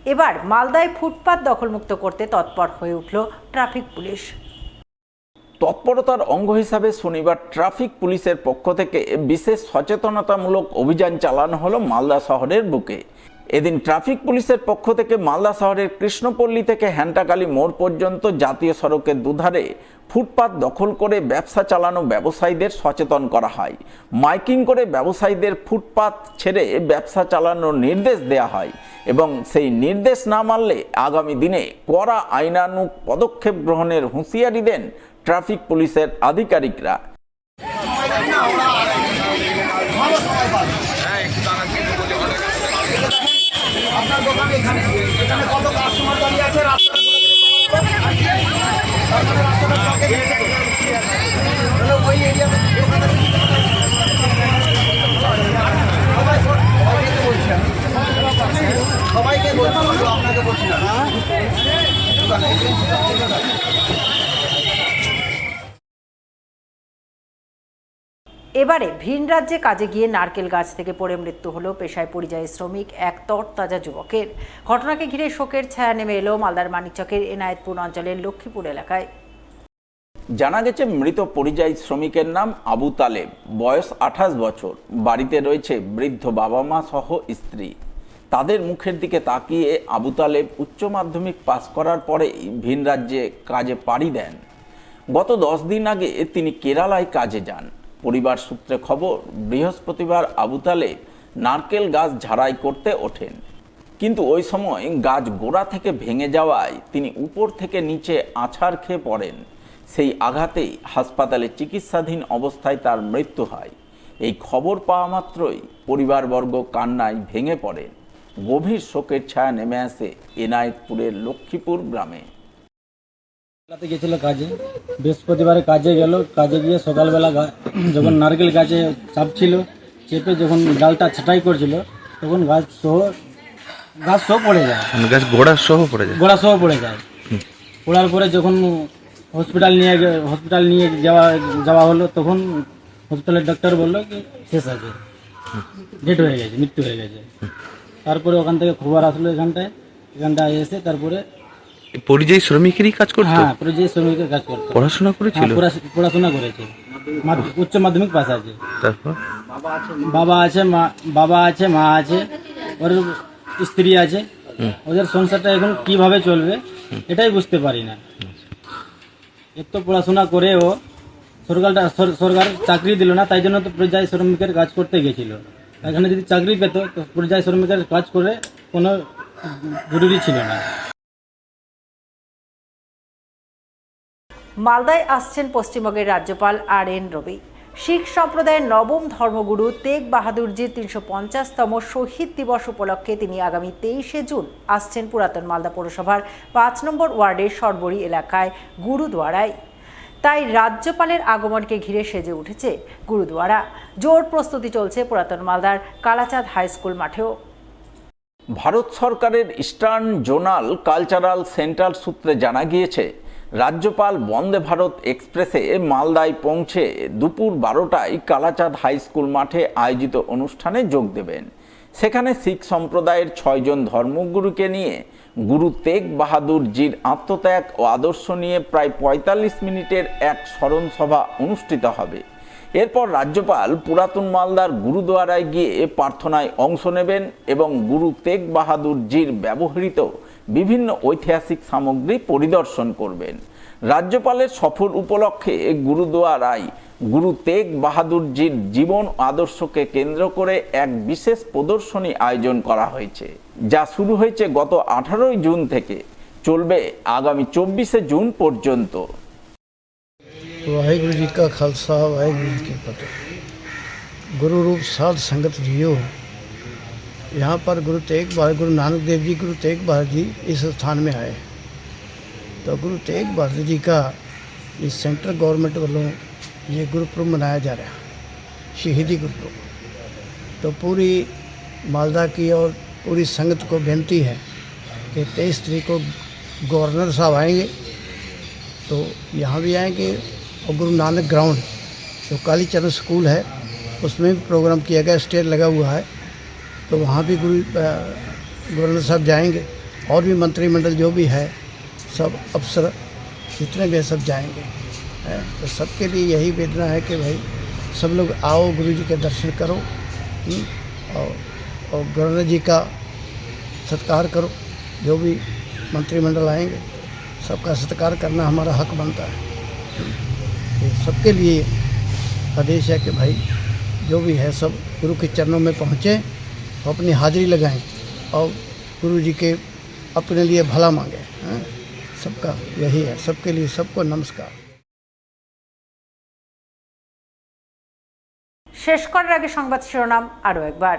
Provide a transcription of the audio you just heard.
এবার মালদায় ফুটপাত দখলমুক্ত করতে তৎপর হয়ে উঠল ট্রাফিক পুলিশ। তৎপরতার অঙ্গ হিসাবে শনিবার ট্রাফিক পুলিশের পক্ষ থেকে বিশেষ সচেতনতামূলক অভিযান চালানো হলো মালদা শহরের বুকে। এদিন ট্রাফিক পুলিশের পক্ষ থেকে মালদা শহরের কৃষ্ণপল্লী থেকে হ্যান্টাকালী মোড় পর্যন্ত জাতীয় সড়কের দুধারে ফুটপাত দখল করে ব্যবসা চালানো ব্যবসায়ীদের সচেতন করা হয়। মাইকিং করে ব্যবসায়ীদের ফুটপাত ছেড়ে ব্যবসা চালানোর নির্দেশ দেওয়া হয় এবং সেই নির্দেশ না মানলে আগামী দিনে কড়া আইনানুগ পদক্ষেপ গ্রহণের হুঁশিয়ারি দেন ট্রাফিক পুলিশের আধিকারিকরা। আপনার দোকানে এখানে কত কাস্টমার দাঁড়িয়ে আছে, ওই এরিয়াতে সবাইকে বলছি, আপনাকে বলছি না। এবারে ভিন রাজ্যে কাজে গিয়ে নারকেল গাছ থেকে পড়ে মৃত্যু হলো পেশায় পরিযায়ী শ্রমিক এক তরতাজা যুবকের। ঘটনাকে ঘিরে শোকের ছায়া নেমে এলো মালদার মানিকচকের এনায়েতপুর অঞ্চলের লক্ষ্মীপুর এলাকায়। জানা গেছে মৃত পরিযায়ী শ্রমিকের নাম আবু তালেব, বয়স 28 বছর। বাড়িতে রয়েছে বৃদ্ধ বাবা মা সহ স্ত্রী। তাদের মুখের দিকে তাকিয়ে আবু তালেব উচ্চ মাধ্যমিক পাস করার পরেই ভিন রাজ্যে কাজে পাড়ি দেন। গত 10 দিন আগে তিনি কেরালায় কাজে যান। পরিবার সূত্রে খবর, বৃহস্পতিবার আবু তালেব নারকেল গাছ ঝাড়াই করতে ওঠেন, কিন্তু ওই সময় গাছ গোড়া থেকে ভেঙে যাওয়ায় তিনি উপর থেকে নিচে আছাড় খেয়ে পড়েন। সেই আঘাতেই হাসপাতালে চিকিৎসাধীন অবস্থায় তার মৃত্যু হয়। এই খবর পাওয়া মাত্রই পরিবারবর্গ কান্নায় ভেঙে পড়েন। গভীর শোকের ছায়া নেমে আসে এনায়েতপুরের লক্ষ্মীপুর গ্রামে। গেছিল কাজে, বৃহস্পতিবারে কাজে গেল। কাজে গিয়ে সকালবেলা যখন নারকেল গাছে চাপছিল, চেপে যখন ডালটা ছাঁটাই করছিল, তখন গাছ সহ পড়ে যায়। গাছ গোড়া সহ পড়ে যায়। পড়ার পরে যখন হসপিটাল নিয়ে যাওয়া হলো, তখন হসপিটালের ডাক্তার বললো কি শেষ আছে, ডেট হয়ে গেছে, মৃত্যু হয়ে গেছে। তারপরে ওখান থেকে খবর আসলো এখানটায় এসে তারপরে পরিযায়ী শ্রমিকেরই কাজ করতো। হ্যাঁ, পরিযায়ী শ্রমিকের কাজ করতো। পড়াশোনা করেছিল? পড়াশোনা করেছে, উচ্চ মাধ্যমিক পাস আছে। তারপর বাবা আছে, মা আছে, ওর স্ত্রী আছে। ওদের সংসারটা এখন কিভাবে চলবে এটাই বুঝতে পারি না। এত পড়াশোনা করেও সরকার চাকরি দিল না, তাই জন্য তো পরিযায়ী শ্রমিকের কাজ করতে গেছিল। এখানে যদি চাকরি পেত তো পরিযায়ী শ্রমিকের কাজ করে কোনো জরুরি ছিল না। মালদায় আসছেন পশ্চিমবঙ্গের রাজ্যপাল RN রবি। শিখ সম্প্রদায়ের নবম ধর্মগুরু তেগ বাহাদুরজির 350তম শহীদ দিবস উপলক্ষে তিনি আগামী 23শে জুন আসছেন পুরাতন মালদা পৌরসভার 5 নম্বর ওয়ার্ডের সরবরি এলাকায় গুরুদুয়ারায়। তাই রাজ্যপালের আগমনকে ঘিরে সেজে উঠেছে গুরুদুয়ারা। জোর প্রস্তুতি চলছে পুরাতন মালদার কালাচাঁদ হাই স্কুল মাঠেও। ভারত সরকারের ইস্টার্ন জোনাল কালচারাল সেন্টার সূত্রে জানা গিয়েছে, রাজ্যপাল বন্দে ভারত এক্সপ্রেসে মালদায় পৌঁছে দুপুর 12টায় কালাচাঁদ হাই স্কুল মাঠে আয়োজিত অনুষ্ঠানে যোগ দেবেন। সেখানে শিখ সম্প্রদায়ের 6 জন ধর্মগুরুকে নিয়ে গুরু তেগ বাহাদুরজির আত্মত্যাগ ও আদর্শ নিয়ে প্রায় 45 মিনিটের এক স্মরণ সভা অনুষ্ঠিত হবে। এরপর রাজ্যপাল পুরাতন মালদার গুরুদুয়ারায় গিয়ে প্রার্থনায় অংশ নেবেন এবং গুরু তেগ বাহাদুরজির ব্যবহৃত বিভিন্ন ঐতিহাসিক সামগ্রী পরিদর্শন করবেন। রাজ্যপালের সফর উপলক্ষে গুরুদুয়ারায় গুরু তেগ বাহাদুরজির জীবন আদর্শকে কেন্দ্র করে এক বিশেষ প্রদর্শনী আয়োজন করা হয়েছে, যা শুরু হয়েছে গত 18 জুন থেকে, চলবে আগামী 24শে জুন পর্যন্ত। वाहिगुरु जी का खालसा वाहिगुरु जी की फतेह। गुरु रूप साध संगत जियो। यहाँ पर गुरु तेग बहादुर, गुरु नानक देव जी, गुरु तेग बहादुर जी इस स्थान में आए। तो गुरु तेग बहादुर जी का इस सेंट्रल गवर्नमेंट वालों ये गुरुपुरब मनाया जा रहा है, शहीदी गुरुपुरब। तो पूरी मालदा की और पूरी संगत को बेनती है कि 23 तारीख को गवर्नर साहब आएंगे, तो यहाँ भी आएंगे। और गुरु नानक ग्राउंड जो कालीचरण स्कूल है उसमें भी प्रोग्राम किया गया, स्टेज लगा हुआ है, तो वहाँ भी गवर्नर साहब जाएंगे। और भी मंत्रिमंडल जो भी है सब अफसर जितने भी हैं सब जाएंगे। तो सबके लिए यही वेदना है कि भाई सब लोग आओ, गुरु जी के दर्शन करो और गवर्नर जी का सत्कार करो। जो भी मंत्रिमंडल आएंगे सबका सत्कार करना हमारा हक बनता है। ये सबके लिए आदेश है कि भाई जो भी है सब गुरु के चरणों में पहुँचे, अपनी हाजिरी लगाएं और गुरु जी के अपने लिए भला मांगे। सबका यही है, सबके लिए सबको नमस्कार। শেষ করার আগে সংবাদ শিরোনাম আরও একবার।